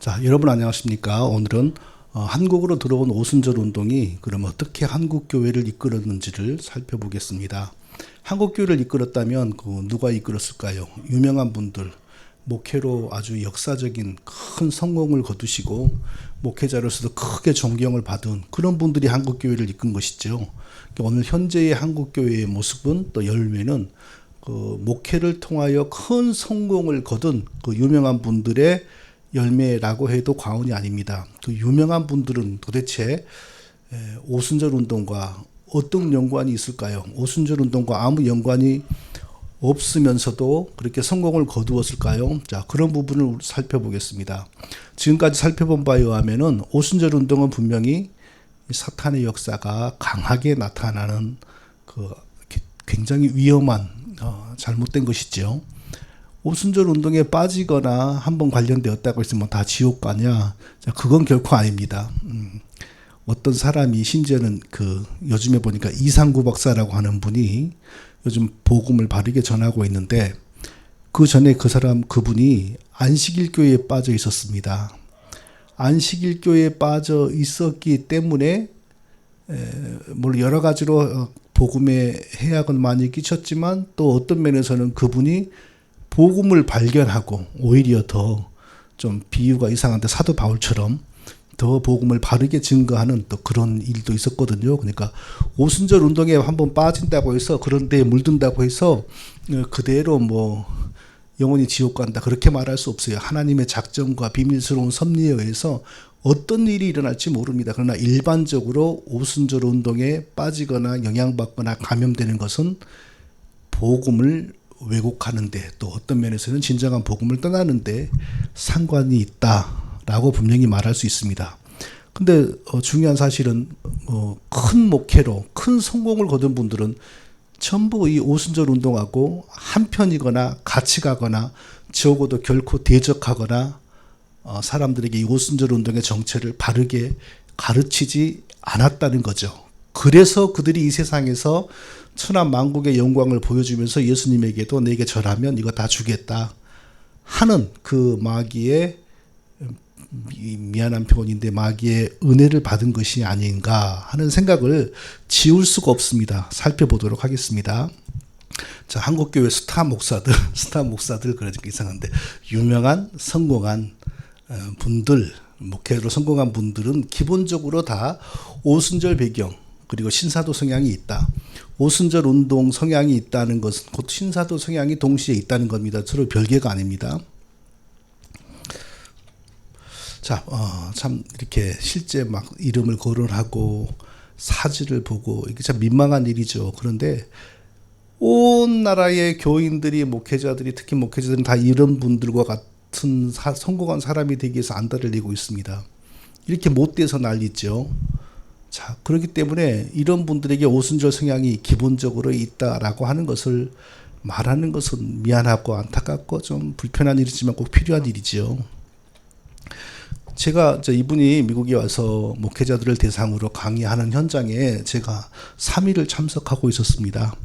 자, 여러분 안녕하십니까? 오늘은 한국으로 들어온 오순절 운동이 그럼 어떻게 한국 교회를 이끌었는지를 살펴보겠습니다. 한국 교회를 이끌었다면 누가 이끌었을까요? 유명한 분들, 목회로 아주 역사적인 큰 성공을 거두시고 목회자로서도 크게 존경을 받은 그런 분들이 한국 교회를 이끈 것이죠. 오늘 현재의 한국 교회의 모습은 또 열매는 목회를 통하여 큰 성공을 거둔 그 유명한 분들의 열매라고 해도 과언이 아닙니다. 그 유명한 분들은 도대체 오순절 운동과 어떤 연관이 있을까요? 오순절 운동과 아무 연관이 없으면서도 그렇게 성공을 거두었을까요? 자, 그런 부분을 살펴보겠습니다. 지금까지 살펴본 바에 의하면은 오순절 운동은 분명히 사탄의 역사가 강하게 나타나는 굉장히 위험한 잘못된 것이죠. 오순절 운동에 빠지거나 한번 관련되었다고 했으면 다 지옥 가냐? 자, 그건 결코 아닙니다. 어떤 사람이 심지어는 요즘에 보니까 이상구 박사라고 하는 분이 요즘 복음을 바르게 전하고 있는데 그 전에 그분이 안식일교회에 빠져 있었습니다. 안식일교회에 빠져 있었기 때문에 물론 여러 가지로 복음에 해악은 많이 끼쳤지만 또 어떤 면에서는 그분이 복음을 발견하고 오히려 더 좀 비유가 이상한데 사도 바울처럼 더 복음을 바르게 증거하는 또 그런 일도 있었거든요. 그러니까 오순절 운동에 한번 빠진다고 해서 그런 데에 물든다고 해서 그대로 영원히 지옥 간다 그렇게 말할 수 없어요. 하나님의 작정과 비밀스러운 섭리에 의해서 어떤 일이 일어날지 모릅니다. 그러나 일반적으로 오순절 운동에 빠지거나 영향받거나 감염되는 것은 복음을 왜곡하는데 또 어떤 면에서는 진정한 복음을 떠나는데 상관이 있다라고 분명히 말할 수 있습니다. 근데 중요한 사실은 큰 목회로 큰 성공을 거둔 분들은 전부 이 오순절 운동하고 한편이거나 같이 가거나 적어도 결코 대적하거나 사람들에게 이 오순절 운동의 정체를 바르게 가르치지 않았다는 거죠. 그래서 그들이 이 세상에서 천하 만국의 영광을 보여주면서 예수님에게도 내게 절하면 이거 다 주겠다 하는 그 마귀의 미안한 표현인데 마귀의 은혜를 받은 것이 아닌가 하는 생각을 지울 수가 없습니다. 살펴보도록 하겠습니다. 자, 한국교회 스타 목사들 그러니까 이상한데 유명한 성공한 분들, 목회로 성공한 분들은 기본적으로 다 오순절 배경 그리고 신사도 성향이 있다. 오순절 운동 성향이 있다는 것은 곧 신사도 성향이 동시에 있다는 겁니다. 서로 별개가 아닙니다. 자, 참 이렇게 실제 막 이름을 거론하고 사진을 보고 이게 참 민망한 일이죠. 그런데 온 나라의 교인들이 목회자들이 특히 목회자들은 다 이런 분들과 같은 성공한 사람이 되기 위해서 안달을 내고 있습니다. 이렇게 못돼서 난리죠. 자, 그렇기 때문에 이런 분들에게 오순절 성향이 기본적으로 있다라고 하는 것을 말하는 것은 미안하고 안타깝고 좀 불편한 일이지만 꼭 필요한 일이지요. 제가 이분이 미국에 와서 목회자들을 대상으로 강의하는 현장에 제가 3일을 참석하고 있었습니다.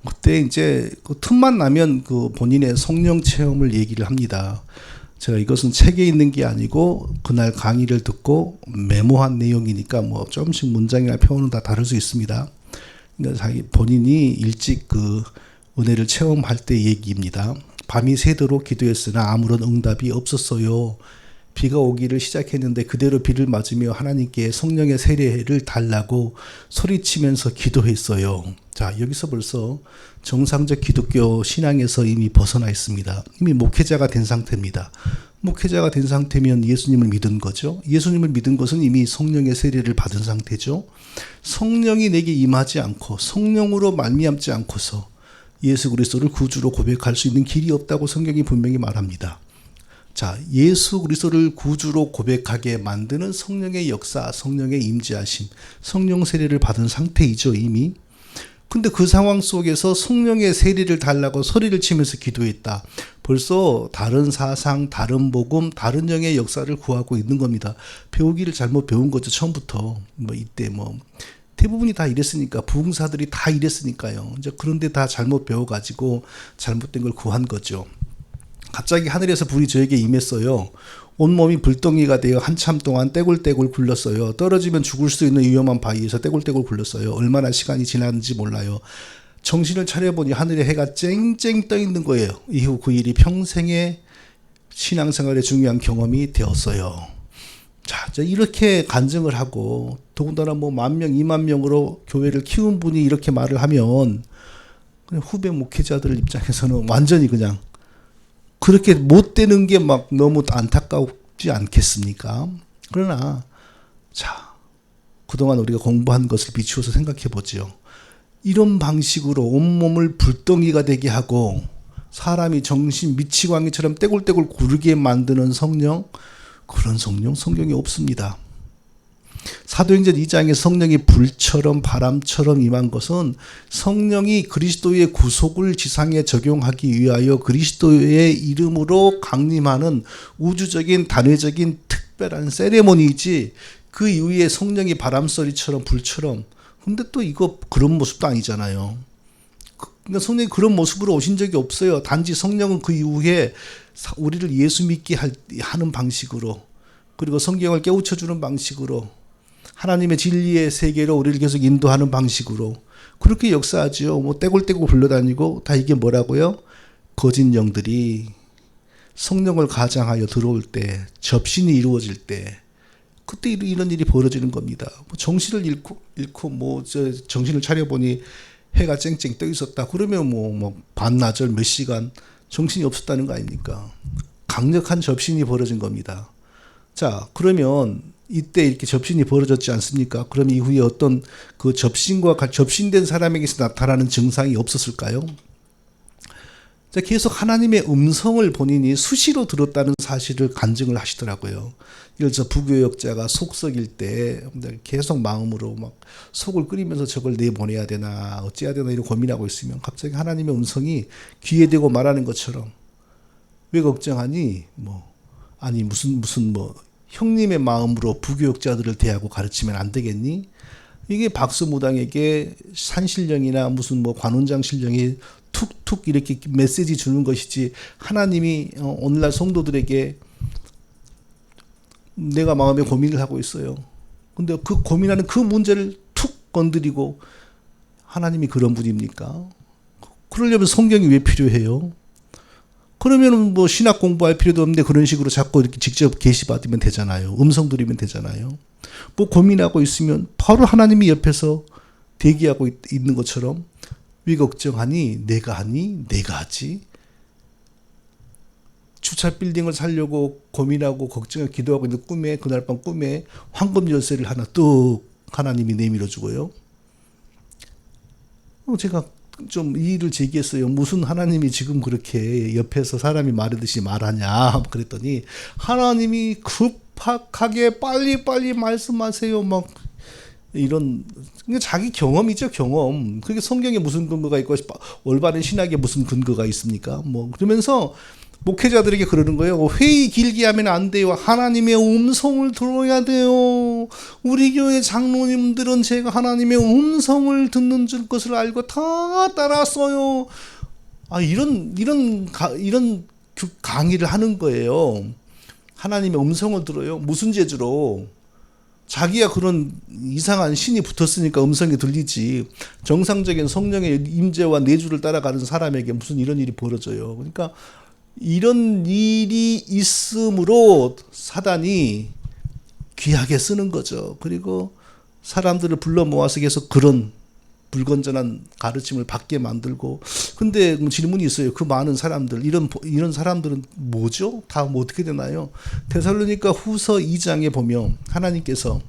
그때 이제 틈만 나면 본인의 성령 체험을 얘기를 합니다. 제가 이것은 책에 있는 게 아니고 그날 강의를 듣고 메모한 내용이니까 조금씩 문장이나 표현은 다 다를 수 있습니다. 그러니까 자기 본인이 일찍 은혜를 체험할 때 얘기입니다. 밤이 새도록 기도했으나 아무런 응답이 없었어요. 비가 오기를 시작했는데 그대로 비를 맞으며 하나님께 성령의 세례를 달라고 소리치면서 기도했어요. 자, 여기서 벌써 정상적 기독교 신앙에서 이미 벗어나 있습니다. 이미 목회자가 된 상태입니다. 목회자가 된 상태면 예수님을 믿은 거죠. 예수님을 믿은 것은 이미 성령의 세례를 받은 상태죠. 성령이 내게 임하지 않고 성령으로 말미암지 않고서 예수 그리스도를 구주로 고백할 수 있는 길이 없다고 성경이 분명히 말합니다. 자, 예수 그리스도를 구주로 고백하게 만드는 성령의 역사, 성령의 임재하심, 성령 세례를 받은 상태이죠, 이미. 근데 그 상황 속에서 성령의 세례를 달라고 소리를 치면서 기도했다. 벌써 다른 사상, 다른 복음, 다른 영의 역사를 구하고 있는 겁니다. 배우기를 잘못 배운 거죠, 처음부터. 이때 대부분이 다 이랬으니까, 부흥사들이 다 이랬으니까요. 이제 그런데 다 잘못 배워가지고 잘못된 걸 구한 거죠. 갑자기 하늘에서 불이 저에게 임했어요. 온몸이 불덩이가 되어 한참 동안 떼굴떼굴 굴렀어요. 떨어지면 죽을 수 있는 위험한 바위에서 떼굴떼굴 굴렀어요. 얼마나 시간이 지났는지 몰라요. 정신을 차려보니 하늘에 해가 쨍쨍 떠 있는 거예요. 이후 그 일이 평생의 신앙생활의 중요한 경험이 되었어요. 자, 이렇게 간증을 하고 더군다나 뭐 10,000명, 20,000명으로 교회를 키운 분이 이렇게 말을 하면 후배 목회자들 입장에서는 완전히 그냥 그렇게 못 되는 게 막 너무 안타깝지 않겠습니까? 그러나 자, 그동안 우리가 공부한 것을 비추어서 생각해 보죠. 이런 방식으로 온몸을 불덩이가 되게 하고 사람이 정신 미치광이처럼 떼굴떼굴 구르게 만드는 성령, 그런 성경에 없습니다. 사도행전 2장에 성령이 불처럼 바람처럼 임한 것은 성령이 그리스도의 구속을 지상에 적용하기 위하여 그리스도의 이름으로 강림하는 우주적인 단회적인 특별한 세레모니이지, 그 이후에 성령이 바람소리처럼 불처럼, 근데 또 이거 그런 모습도 아니잖아요. 그러니까 성령이 그런 모습으로 오신 적이 없어요. 단지 성령은 그 이후에 우리를 예수 믿게 하는 방식으로, 그리고 성경을 깨우쳐주는 방식으로, 하나님의 진리의 세계로 우리를 계속 인도하는 방식으로 그렇게 역사하죠. 뭐 떼굴떼굴 굴러다니고 다 이게 뭐라고요? 거짓 영들이 성령을 가장하여 들어올 때, 접신이 이루어질 때, 그때 이런 일이 벌어지는 겁니다. 정신을 잃고 정신을 차려보니 해가 쨍쨍 떠 있었다. 그러면 뭐 반나절 몇 시간 정신이 없었다는 거 아닙니까? 강력한 접신이 벌어진 겁니다. 자, 그러면 이때 이렇게 접신이 벌어졌지 않습니까? 그럼 이후에 어떤 그 접신된 사람에게서 나타나는 증상이 없었을까요? 자, 계속 하나님의 음성을 본인이 수시로 들었다는 사실을 간증을 하시더라고요. 예를 들어서 부교역자가 속 썩일 때 계속 마음으로 막 속을 끓이면서 저걸 내보내야 되나 어찌해야 되나 이런 고민하고 있으면 갑자기 하나님의 음성이 귀에 대고 말하는 것처럼, 왜 걱정하니? 아니 무슨 형님의 마음으로 부교역자들을 대하고 가르치면 안 되겠니? 이게 박수무당에게 산신령이나 관원장 신령이 툭툭 이렇게 메시지 주는 것이지, 하나님이 오늘날 성도들에게 내가 마음에 고민을 하고 있어요. 근데 그 고민하는 그 문제를 툭 건드리고 하나님이 그런 분입니까? 그러려면 성경이 왜 필요해요? 그러면 신학 공부할 필요도 없는데 그런 식으로 자꾸 이렇게 직접 계시받으면 되잖아요. 음성 들이면 되잖아요. 고민하고 있으면 바로 하나님이 옆에서 대기하고 있는 것처럼, 왜 걱정하니? 내가 하니? 내가 하지? 주차 빌딩을 살려고 고민하고 걱정하고 기도하고 있는 꿈에, 그날 밤 꿈에 황금 열쇠를 하나 뚝 하나님이 내밀어 주고요. 제가 좀 이의를 제기했어요. 무슨 하나님이 지금 그렇게 옆에서 사람이 말하듯이 말하냐 그랬더니, 하나님이 급하게 빨리 말씀하세요. 막 이런, 자기 경험이죠, 경험. 그게 성경에 무슨 근거가 있고 올바른 신학에 무슨 근거가 있습니까? 그러면서 목회자들에게 그러는 거예요. 회의 길게 하면 안 돼요. 하나님의 음성을 들어야 돼요. 우리 교회 장로님들은 제가 하나님의 음성을 듣는 것을 알고 다 따랐어요. 이런 강의를 하는 거예요. 하나님의 음성을 들어요. 무슨 재주로? 자기야 그런 이상한 신이 붙었으니까 음성이 들리지, 정상적인 성령의 임재와 내주를 따라가는 사람에게 무슨 이런 일이 벌어져요. 그러니까 이런 일이 있으므로 사단이 귀하게 쓰는 거죠. 그리고 사람들을 불러 모아서 계속 그런 불건전한 가르침을 받게 만들고. 근데 질문이 있어요. 그 많은 사람들, 이런 사람들은 뭐죠? 다 어떻게 되나요? 데살로니가 후서 2장에 보면 하나님께서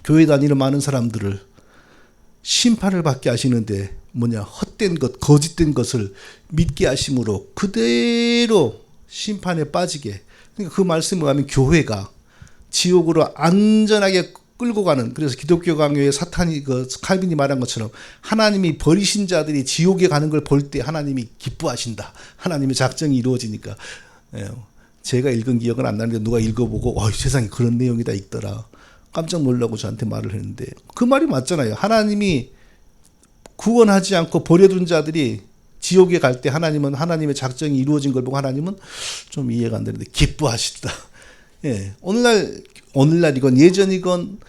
교회 다니는 많은 사람들을 심판을 받게 하시는데, 헛된 것, 거짓된 것을 믿게 하심으로 그대로 심판에 빠지게. 그러니까 그 말씀을 하면 교회가 지옥으로 안전하게 끌고 가는, 그래서 기독교 강요에 사탄이 칼빈이 말한 것처럼 하나님이 버리신 자들이 지옥에 가는 걸 볼 때 하나님이 기뻐하신다. 하나님의 작정이 이루어지니까. 제가 읽은 기억은 안 나는데 누가 읽어보고 세상에 그런 내용이 다 있더라. 깜짝 놀라고 저한테 말을 했는데, 그 말이 맞잖아요. 하나님이 구원하지 않고 버려둔 자들이 지옥에 갈 때 하나님은 하나님의 작정이 이루어진 걸 보고 하나님은 좀 이해가 안 되는데 기뻐하시다. 예, 오늘날이건 예전이건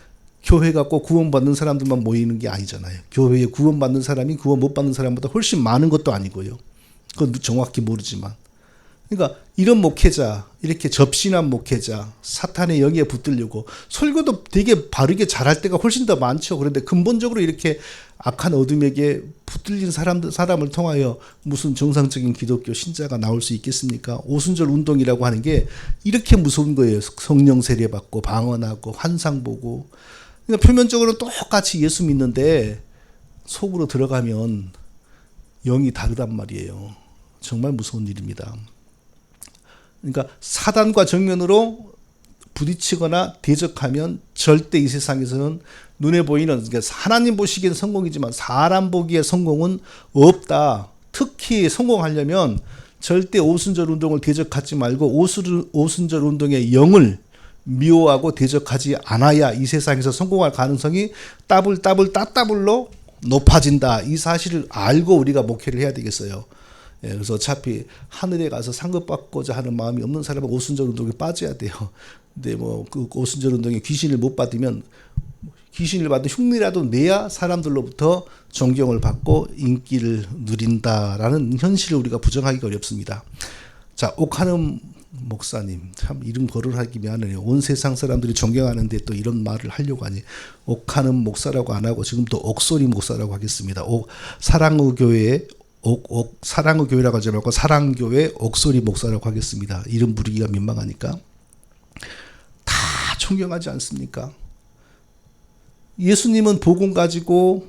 교회가 꼭 구원받는 사람들만 모이는 게 아니잖아요. 교회에 구원받는 사람이 구원 못 받는 사람보다 훨씬 많은 것도 아니고요. 그건 정확히 모르지만. 그러니까 이런 목회자, 이렇게 접신한 목회자, 사탄의 영에 붙들려고 설교도 되게 바르게 잘할 때가 훨씬 더 많죠. 그런데 근본적으로 이렇게 악한 어둠에게 붙들린 사람을 통하여 무슨 정상적인 기독교 신자가 나올 수 있겠습니까? 오순절 운동이라고 하는 게 이렇게 무서운 거예요. 성령 세례받고 방언하고 환상 보고. 그러니까 표면적으로 똑같이 예수 믿는데 속으로 들어가면 영이 다르단 말이에요. 정말 무서운 일입니다. 그러니까 사단과 정면으로 부딪히거나 대적하면 절대 이 세상에서는 눈에 보이는, 그러니까 하나님 보시기엔 성공이지만 사람 보기에 성공은 없다. 특히 성공하려면 절대 오순절 운동을 대적하지 말고 오순절 운동의 영을 미워하고 대적하지 않아야 이 세상에서 성공할 가능성이 따블로 높아진다. 이 사실을 알고 우리가 목회를 해야 되겠어요. 예, 그래서 어차피 하늘에 가서 상급받고자 하는 마음이 없는 사람은 오순절 운동에 빠져야 돼요. 근데 뭐 그 오순절 운동에 귀신을 못 받으면 귀신을 받은 흉내라도 내야 사람들로부터 존경을 받고 인기를 누린다라는 현실을 우리가 부정하기가 어렵습니다. 자, 옥하는 목사님, 참 이름 거론하기 미안해요. 온 세상 사람들이 존경하는데 또 이런 말을 하려고 하니 옥하는 목사라고 안 하고 지금 또 옥소리 목사라고 하겠습니다. 사랑의 교회에 사랑의 교회라고 하지 말고 사랑교회 옥소리 목사라고 하겠습니다. 이름 부르기가 민망하니까. 다 존경하지 않습니까? 예수님은 복음 가지고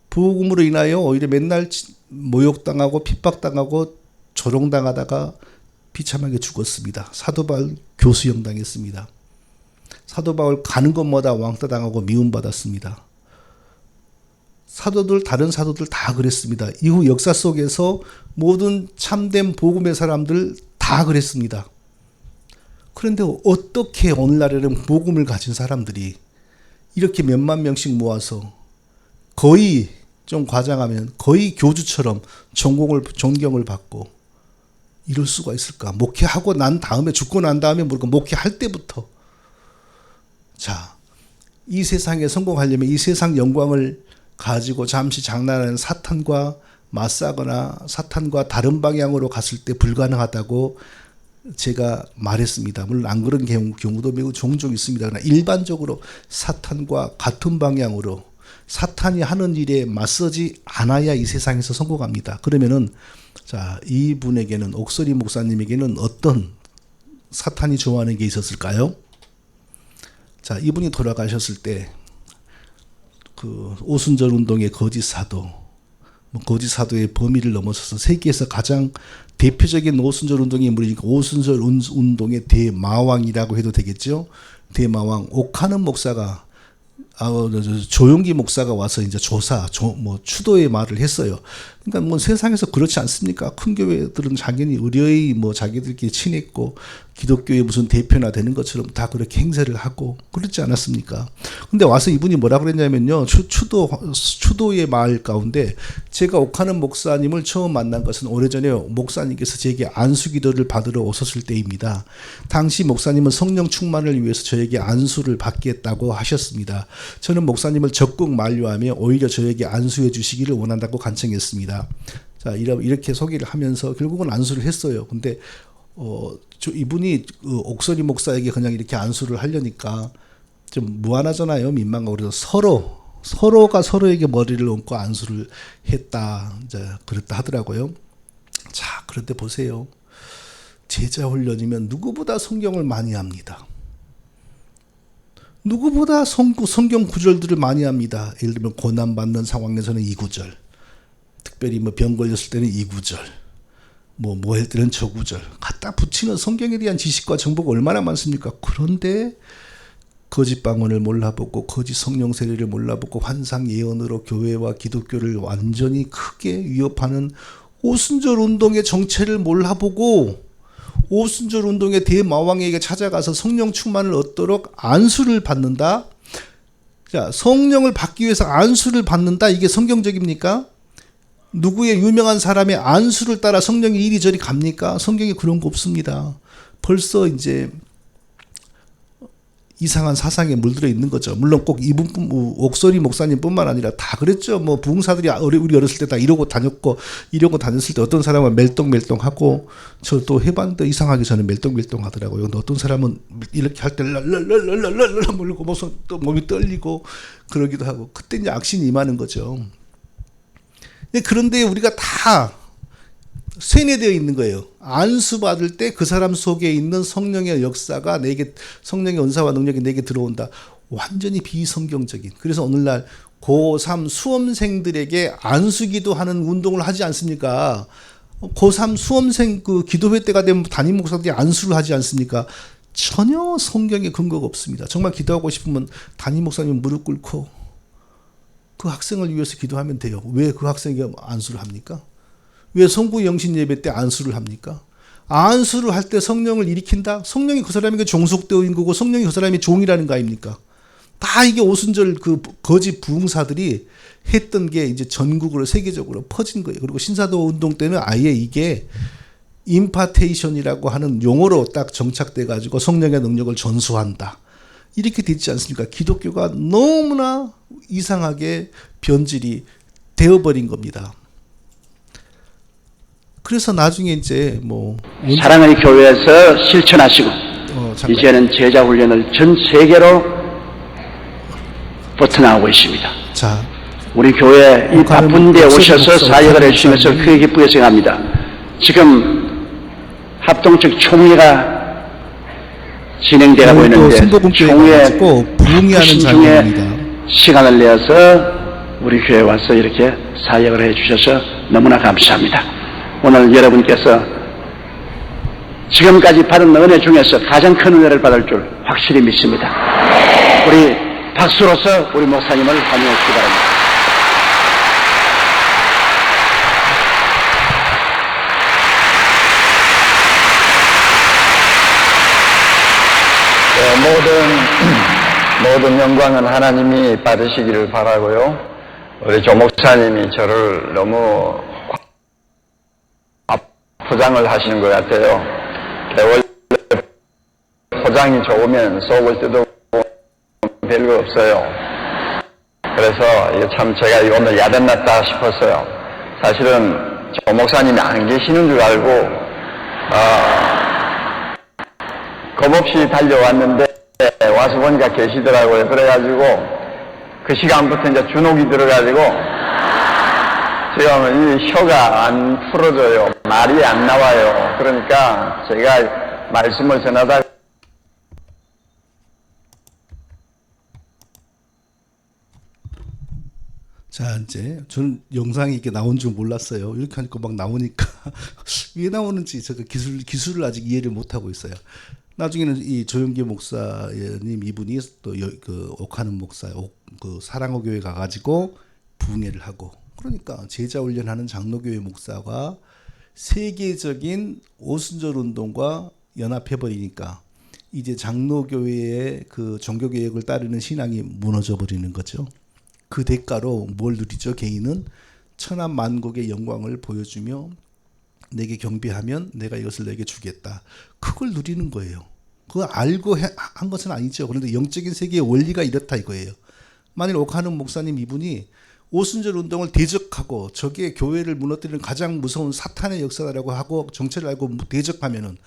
복음으로 인하여 오히려 맨날 모욕당하고 핍박당하고 조롱당하다가 비참하게 죽었습니다. 사도 바울 교수형 당했습니다. 사도 바울 가는 곳마다 왕따당하고 미움받았습니다. 사도들, 다른 사도들 다 그랬습니다. 이후 역사 속에서 모든 참된 복음의 사람들 다 그랬습니다. 그런데 어떻게 오늘날에는 복음을 가진 사람들이 이렇게 몇만 명씩 모아서 거의, 좀 과장하면 거의 교주처럼 존경을 받고 이럴 수가 있을까? 목회하고 난 다음에, 죽고 난 다음에 모르고 목회할 때부터. 자, 이 세상에 성공하려면 이 세상 영광을 가지고 잠시 장난하는 사탄과 맞서거나 사탄과 다른 방향으로 갔을 때 불가능하다고 제가 말했습니다. 물론 안 그런 경우도 매우 종종 있습니다. 그러나 일반적으로 사탄과 같은 방향으로 사탄이 하는 일에 맞서지 않아야 이 세상에서 성공합니다. 그러면은 자, 이분에게는, 옥소리 목사님에게는 어떤 사탄이 좋아하는 게 있었을까요? 자, 이분이 돌아가셨을 때 그 오순절 운동의 거짓 사도, 거짓 사도의 범위를 넘어서서 세계에서 가장 대표적인 오순절 운동의 인물이니까 오순절 운동의 대마왕이라고 해도 되겠죠. 대마왕 옥하는 목사가, 조용기 목사가 와서 이제 추도의 말을 했어요. 그러니까 뭐 세상에서 그렇지 않습니까? 큰 교회들은 당연히 의뢰의 자기들끼리 친했고 기독교의 무슨 대표나 되는 것처럼 다 그렇게 행세를 하고 그렇지 않았습니까? 근데 와서 이분이 뭐라 그랬냐면요. 추도의 말 가운데 제가 옥하는 목사님을 처음 만난 것은 오래전에 목사님께서 제게 안수기도를 받으러 오셨을 때입니다. 당시 목사님은 성령 충만을 위해서 저에게 안수를 받겠다고 하셨습니다. 저는 목사님을 적극 만류하며 오히려 저에게 안수해 주시기를 원한다고 간청했습니다. 자, 이렇게 소개를 하면서 결국은 안수를 했어요. 근데 이분이 옥소리 목사에게 그냥 이렇게 안수를 하려니까 좀 무안하잖아요. 민망하고. 그래서 서로가 서로에게 머리를 얹고 안수를 했다. 이제 그랬다 하더라고요. 자, 그런데 보세요. 제자 훈련이면 누구보다 성경을 많이 합니다. 누구보다 성경 구절들을 많이 합니다. 예를 들면 고난받는 상황에서는 이 구절, 특별히 뭐 병 걸렸을 때는 이 구절, 뭐 할 때는 저 구절 갖다 붙이는 성경에 대한 지식과 정보가 얼마나 많습니까? 그런데 거짓 방언을 몰라보고 거짓 성령 세례를 몰라보고 환상 예언으로 교회와 기독교를 완전히 크게 위협하는 오순절 운동의 정체를 몰라보고 오순절 운동의 대마왕에게 찾아가서 성령 충만을 얻도록 안수를 받는다. 자, 성령을 받기 위해서 안수를 받는다. 이게 성경적입니까? 누구의 유명한 사람의 안수를 따라 성령이 이리저리 갑니까? 성경에 그런 거 없습니다. 벌써 이제 이상한 사상에 물들어 있는 거죠. 물론 꼭 이분 옥소리 목사님뿐만 아니라 다 그랬죠. 뭐 부흥사들이 우리 어렸을 때 다 이러고 다녔을 때 어떤 사람은 멜똥멜똥하고 저도 해봤는데 이상하게 저는 멜똥멜똥 하더라고요. 근데 어떤 사람은 이렇게 할 때 랄랄랄랄랄랄 물고 무슨 또 몸이 떨리고 그러기도 하고 그때 이제 악신이 임하는 거죠. 그런데 우리가 다 세뇌되어 있는 거예요. 안수 받을 때 그 사람 속에 있는 성령의 역사가 내게, 성령의 은사와 능력이 내게 들어온다. 완전히 비성경적인. 그래서 오늘날 고3 수험생들에게 안수기도 하는 운동을 하지 않습니까? 고3 수험생 그 기도회 때가 되면 담임 목사들이 안수를 하지 않습니까? 전혀 성경에 근거가 없습니다. 정말 기도하고 싶으면 담임 목사님 무릎 꿇고 그 학생을 위해서 기도하면 돼요. 왜 그 학생이 안수를 합니까? 왜 성구 영신 예배 때 안수를 합니까? 안수를 할 때 성령을 일으킨다? 성령이 그 사람에게 종속되어 있는 거고 성령이 그 사람의 종이라는 거 아닙니까? 다 이게 오순절 그 거짓 부흥사들이 했던 게 이제 전국으로 세계적으로 퍼진 거예요. 그리고 신사도 운동 때는 아예 이게 임파테이션이라고 하는 용어로 딱 정착돼 가지고 성령의 능력을 전수한다. 이렇게 됐지 않습니까? 기독교가 너무나 이상하게 변질이 되어버린 겁니다. 그래서 나중에 이제 뭐 사랑의 교회에서 실천하시고 이제는 제자 훈련을 전 세계로 뻗어나오고 있습니다. 자, 우리 교회 이 바쁜 데 오셔서 사역을 해주시면서 크게 기쁘게 생각합니다. 지금 합동적 총회가 진행되고 있는데 총회 부흥회하는 중에 시간을 내어서 우리 교회에 와서 이렇게 사역을 해주셔서 너무나 감사합니다. 오늘 여러분께서 지금까지 받은 은혜 중에서 가장 큰 은혜를 받을 줄 확실히 믿습니다. 우리 박수로서 우리 목사님을 환영해 주시기 바랍니다. 모든 영광은 하나님이 받으시기를 바라고요. 우리 조 목사님이 저를 너무 포장을 하시는 것 같아요. 원래 포장이 좋으면 속을 뜯어보면 별거 없어요. 그래서 이게 참 제가 오늘 야단났다 싶었어요. 사실은 조 목사님이 안 계시는 줄 알고 겁없이 달려왔는데 와서 보니까 계시더라고요. 그래가지고 그 시간부터 이제 주눅이 들어가지고 지금 이 혀가 안 풀어져요. 말이 안 나와요. 그러니까 제가 말씀을 전하다 자, 이제 저는 영상이 이렇게 나온 줄 몰랐어요. 이렇게 하니까 막 나오니까 왜 나오는지 제가 기술을 아직 이해를 못 하고 있어요. 나중에는 이 조영기 목사님 이분이 또 그 옥하는 목사, 그 사랑호 교회 가가지고 부흥회를 하고, 그러니까 제자 훈련하는 장로교회 목사가 세계적인 오순절 운동과 연합해 버리니까 이제 장로교회의 그 종교 개혁을 따르는 신앙이 무너져 버리는 거죠. 그 대가로 뭘 누리죠? 개인은 천한 만국의 영광을 보여주며 내게 경배하면 내가 이것을 내게 주겠다. 그걸 누리는 거예요. 그거 알고 한 것은 아니죠. 그런데 영적인 세계의 원리가 이렇다 이거예요. 만일 옥하는 목사님 이분이 오순절 운동을 대적하고 저게 교회를 무너뜨리는 가장 무서운 사탄의 역사라고 하고 정체를 알고 대적하면은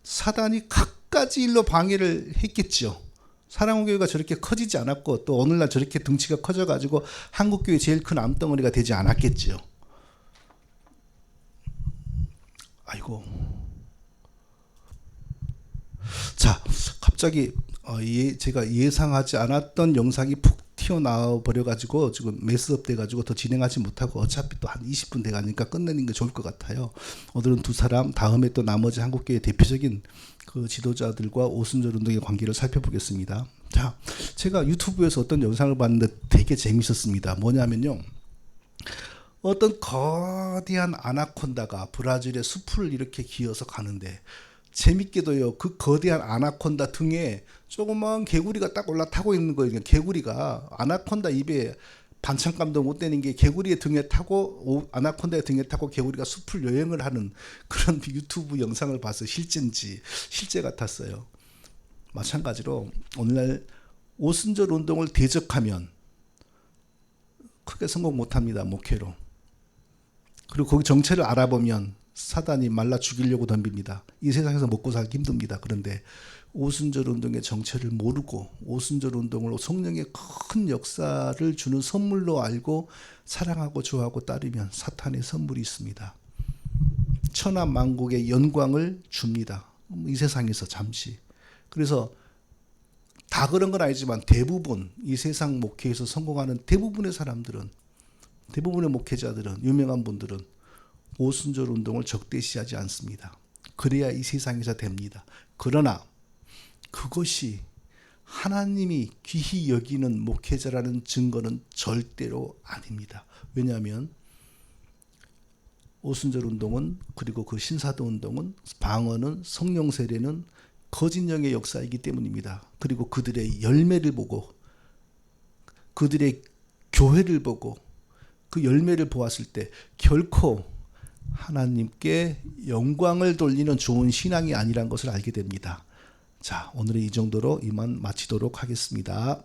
사단이 갖가지 일로 방해를 했겠죠. 사랑교회가 저렇게 커지지 않았고 또 오늘날 저렇게 덩치가 커져가지고 한국교회 제일 큰 암덩어리가 되지 않았겠죠. 아이고. 자, 갑자기 제가 예상하지 않았던 영상이 푹 튀어나와 버려가지고 지금 메스업 돼가지고 더 진행하지 못하고 어차피 또 한 20분 돼가니까 끝내는 게 좋을 것 같아요. 오늘은 두 사람, 다음에 또 나머지 한국교회 대표적인 그 지도자들과 오순절 운동의 관계를 살펴보겠습니다. 자, 제가 유튜브에서 어떤 영상을 봤는데 되게 재밌었습니다. 뭐냐면요. 어떤 거대한 아나콘다가 브라질의 숲을 이렇게 기어서 가는데 재밌게도요, 그 거대한 아나콘다 등에 조그만 개구리가 딱 올라타고 있는 거예요. 개구리가 아나콘다 입에 반창감도 못 되는 게 개구리의 등에 타고, 아나콘다의 등에 타고 개구리가 숲을 여행을 하는 그런 유튜브 영상을 봐서 실제인지 실제 같았어요. 마찬가지로 오늘날 오순절 운동을 대적하면 크게 성공 못합니다. 목회로. 그리고 거기 정체를 알아보면 사단이 말라 죽이려고 덤빕니다. 이 세상에서 먹고 살기 힘듭니다. 그런데 오순절 운동의 정체를 모르고 오순절 운동으로 성령의 큰 역사를 주는 선물로 알고 사랑하고 좋아하고 따르면 사탄의 선물이 있습니다. 천하만국의 영광을 줍니다. 이 세상에서 잠시. 그래서 다 그런 건 아니지만 대부분 이 세상 목회에서 성공하는 대부분의 사람들은, 대부분의 목회자들은, 유명한 분들은 오순절 운동을 적대시하지 않습니다. 그래야 이 세상에서 됩니다. 그러나 그것이 하나님이 귀히 여기는 목회자라는 증거는 절대로 아닙니다. 왜냐하면 오순절 운동은, 그리고 그 신사도 운동은, 방언은, 성령 세례는 거짓 영의 역사이기 때문입니다. 그리고 그들의 열매를 보고, 그들의 교회를 보고 그 열매를 보았을 때 결코 하나님께 영광을 돌리는 좋은 신앙이 아니란 것을 알게 됩니다. 자, 오늘은 이 정도로 이만 마치도록 하겠습니다.